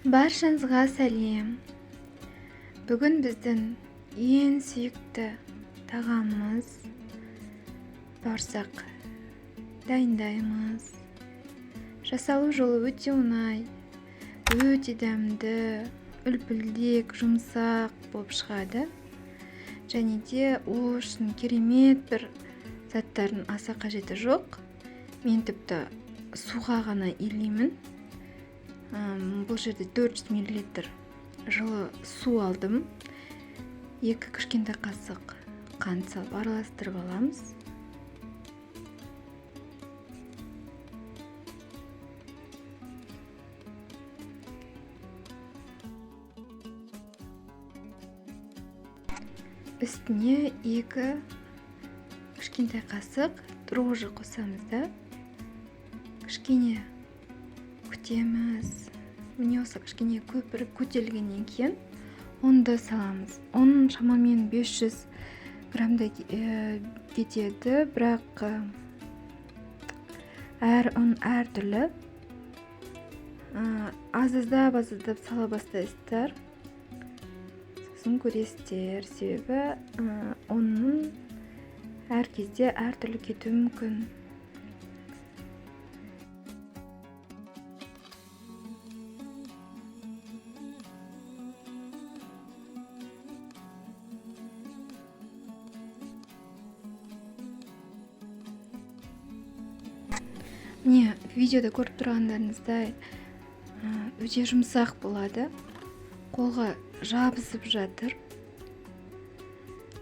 Баршаңызға сәлем. Бүгін біздің ең сүйікті тағамымыз бауырсақ дайындаймыз. Жасалу жолы өте оңай, өте дәмді, үлпілдек, жұмсақ болып шығады. Және де ол үшін керемет бір заттардың аса қажеті жоқ. Мен тіпті суға ғана илеймін. Бұл жерде 400 мл жылы су алдым. 2 кішкентай қасық қант салып араластырып аламыз. Үстіне 2 кішкентай қасық дрожжи қосамыз да. Кішкене күтеміз. Міне осы кішкене көпіріп көтерілгеннен кейін ұнды саламыз. Ұн шамамен 500 граммдай кетеді, бірақ әр ұн әртүрлі. Аздап сала бастайсыздар. Сосын көресіздер, себебі ұнның әр кезде әртүрлі кетуі мүмкін. Міне видеода көріп тұрғандарыңыздай өте жұмсақ болады. Қолға жабысып жатыр.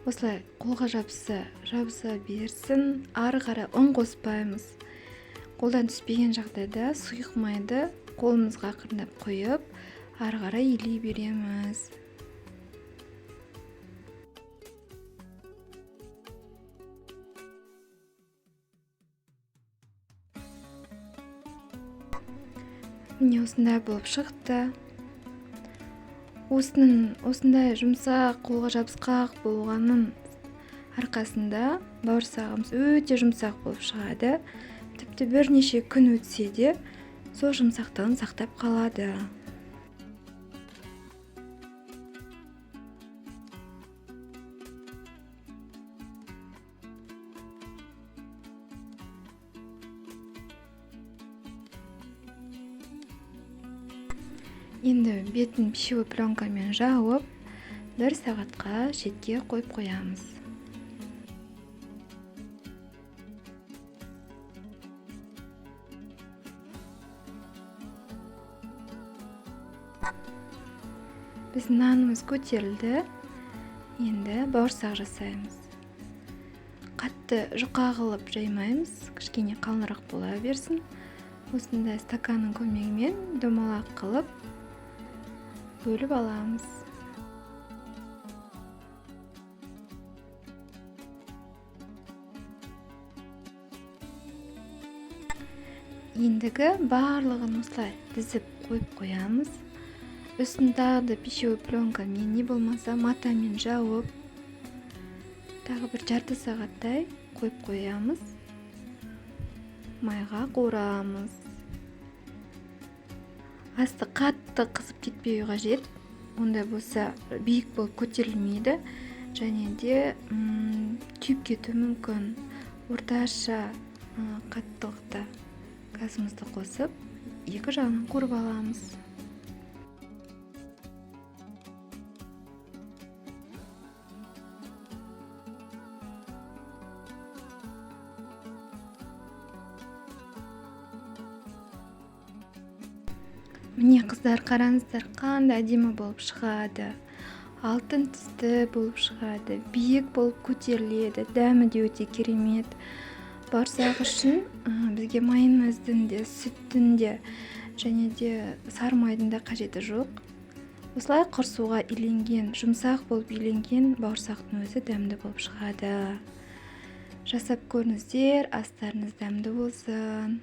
Осылай қолға жабыса берсін. Ары қарай ұн қоспаймыз. Қолдан түспеген жағдайда сұйық майды қолымызға ақырындап құйып, ары қарай илей береміз. Міне осындай болып шықты. Осындай жұмсақ, қолға жабысқақ болғанның арқасында бауырсағымыз өте жұмсақ болып шығады. Тіпті бірнеше күн өтсе де сол жұмсақтығын сақтап қалады. Енді бетін пищевой пленкамен жауып, 1 сағатқа шетке қойып қоямыз. Біздің нанымыз көтерілді. Енді бауырсақ жасаймыз. Қатты жұқа қылып жаймаймыз, кішкене қалыңырақ бола берсін. Осындай стаканның көмегімен домалақ қылып бөліп аламыз. Ендігі барлығын осылай дізіп қойып қоямыз. Үстін тағы да пищевой пленкамен не болмаса матамен жауып, тағы бір жарты сағаттай қойып қоямыз. Майға қуырамыз. Асты қатты қызып кетпеуі қажет. Ондай болса биік болып көтерілмейді. Және де күйіп кетуі мүмкін. Орташа қаттылықта газымызды қосып, 2 жағынан қуырып аламыз. Міне қыздар, қараңыздар, қандай әдемі болып шығады. Алтын түсті болып шығады. Биік болып көтеріледі. Дәмі де өте керемет. Бауырсақ үшін бізге майонездің де, сүттің де, және де сары майдың да қажеті жоқ. Осылай құр суға иленген, жұмсақ болып иленген бауырсақтың өзі дәмді болып шығады. Жасап көріңіздер, астарыңыз дәмді болсын.